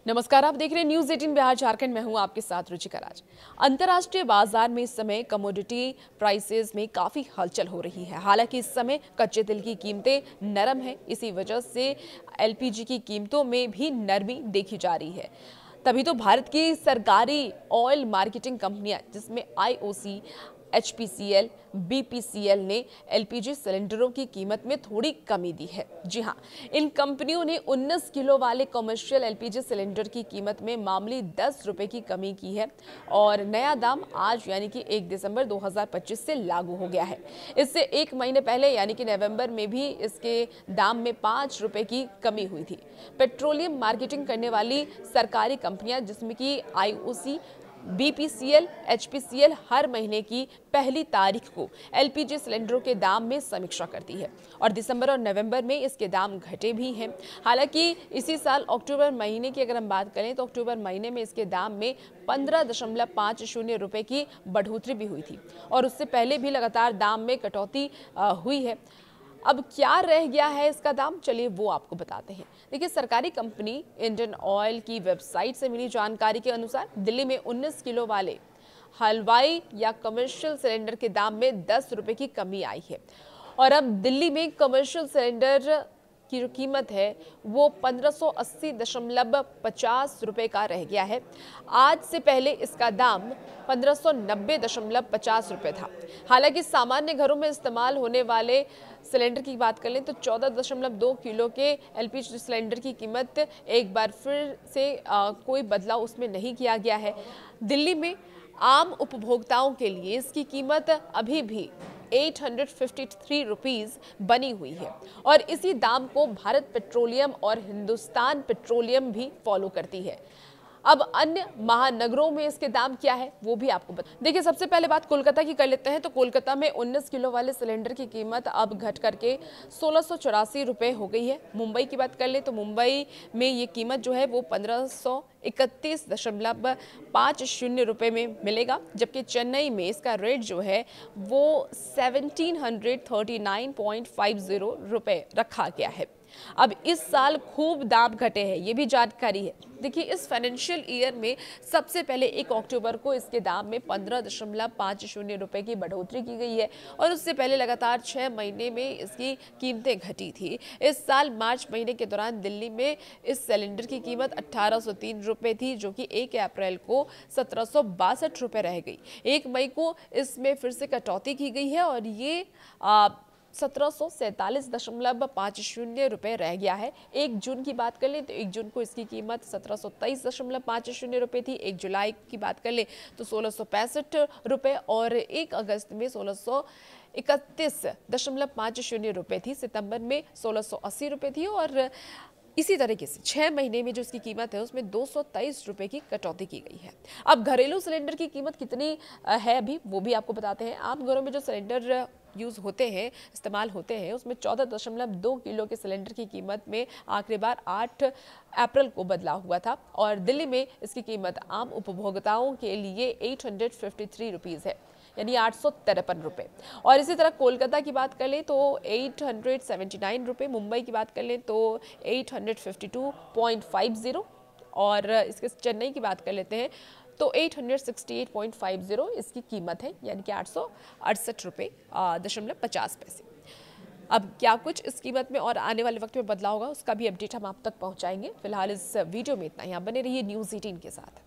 नमस्कार, आप देख रहे हैं न्यूज 18 बिहार झारखंड में हूं आपके साथ रुचिका राज। अंतर्राष्ट्रीय बाजार में इस समय कमोडिटी प्राइसेस में काफी हलचल हो रही है। हालांकि इस समय कच्चे तेल की कीमतें नरम है, इसी वजह से एलपीजी की कीमतों में भी नरमी देखी जा रही है। तभी तो भारत की सरकारी ऑयल मार्केटिंग कंपनियां जिसमें आईओसी, एचपीसीएल, बीपीसीएल ने एलपीजी सिलेंडरों की कीमत में थोड़ी कमी दी है। जी हां, इन कंपनियों ने 19 किलो वाले कमर्शियल एलपीजी सिलेंडर की कीमत में मामूली 10 रुपए की कमी की है और नया दाम आज यानी कि 1 दिसंबर 2025 से लागू हो गया है। इससे एक महीने पहले यानी कि नवंबर में भी इसके दाम में 5 रुपए की कमी हुई थी। पेट्रोलियम मार्केटिंग करने वाली सरकारी कंपनियां जिसमें कि आईओसी, बीपीसीएल, एचपीसीएल हर महीने की पहली तारीख को एलपीजी सिलेंडरों के दाम में समीक्षा करती है और दिसंबर और नवंबर में इसके दाम घटे भी हैं। हालांकि इसी साल अक्टूबर महीने की अगर हम बात करें तो अक्टूबर महीने में इसके दाम में 15.50 रुपए की बढ़ोतरी भी हुई थी और उससे पहले भी लगातार दाम में कटौती हुई है। अब क्या रह गया है इसका दाम, चलिए वो आपको बताते हैं। देखिए, सरकारी कंपनी इंडियन ऑयल की वेबसाइट से मिली जानकारी के अनुसार दिल्ली में 19 किलो वाले हलवाई या कमर्शियल सिलेंडर के दाम में 10 रुपए की कमी आई है और अब दिल्ली में कमर्शियल सिलेंडर की जो कीमत है वो 1580.50 रुपए का रह गया है। आज से पहले इसका दाम 1590.50 रुपए था। हालांकि सामान्य घरों में इस्तेमाल होने वाले सिलेंडर की बात कर लें तो 14.2 किलो के एलपीजी सिलेंडर की कीमत एक बार फिर से कोई बदलाव उसमें नहीं किया गया है। दिल्ली में आम उपभोक्ताओं के लिए इसकी कीमत अभी भी 853 रुपीज बनी हुई है और इसी दाम को भारत पेट्रोलियम और हिंदुस्तान पेट्रोलियम भी फॉलो करती है। अब अन्य महानगरों में इसके दाम क्या है वो भी आपको बता। देखिए, सबसे पहले बात कोलकाता की कर लेते हैं तो कोलकाता में 19 किलो वाले सिलेंडर की कीमत अब घट करके 1684 रुपए हो गई है। मुंबई की बात कर ले तो मुंबई में ये कीमत जो है वो 1531.50 रुपए में मिलेगा, जबकि चेन्नई में इसका रेट जो है वो 1739.50 रुपए रखा गया है। अब इस साल खूब दाम घटे हैं, ये भी जानकारी है। देखिए, इस फाइनेंशियल ईयर में सबसे पहले 1 अक्टूबर को इसके दाम में 15.50 रुपए की बढ़ोतरी की गई है और उससे पहले लगातार 6 महीने में इसकी कीमतें घटी थी। इस साल मार्च महीने के दौरान दिल्ली में इस सिलेंडर की कीमत 1803 रुपए थी, जो कि 1 अप्रैल को 1762 रुपए रह गई। 1 मई को इसमें फिर से कटौती की गई है और ये 1747.50 रुपए रह गया है। 1 जून की बात कर ले तो 1 जून को इसकी कीमत 1723.50 रुपए थी। 1 जुलाई की बात कर ले तो 1665 रुपए और 1 अगस्त में 1631.50 रुपए थी। सितंबर में 1680 रुपए थी और इसी तरीके से 6 महीने में जो इसकी कीमत है उसमें 223 रुपए की कटौती की गई है। अब घरेलू सिलेंडर की कीमत कितनी है अभी वो भी आपको बताते हैं। आम घरों में जो सिलेंडर यूज होते हैं, इस्तेमाल होते हैं, उसमें 14.2 किलो के सिलेंडर की कीमत में आखिरी बार 8 अप्रैल को बदलाव हुआ था और दिल्ली में इसकी कीमत आम उपभोक्ताओं के लिए 853 रुपीज है, यानी 853 रुपए। और इसी तरह कोलकाता की बात कर लें तो 879 रुपए, मुंबई की बात कर लें तो 852.50 और इसके चेन्नई की बात कर लेते हैं तो 868.50 इसकी कीमत है, यानी कि 868 रुपए .50 पैसे। अब क्या कुछ इस कीमत में और आने वाले वक्त में बदलाव होगा उसका भी अपडेट हम आप तक पहुंचाएंगे। फिलहाल इस वीडियो में इतना ही। आप बने रहिए न्यूज़ 18 के साथ।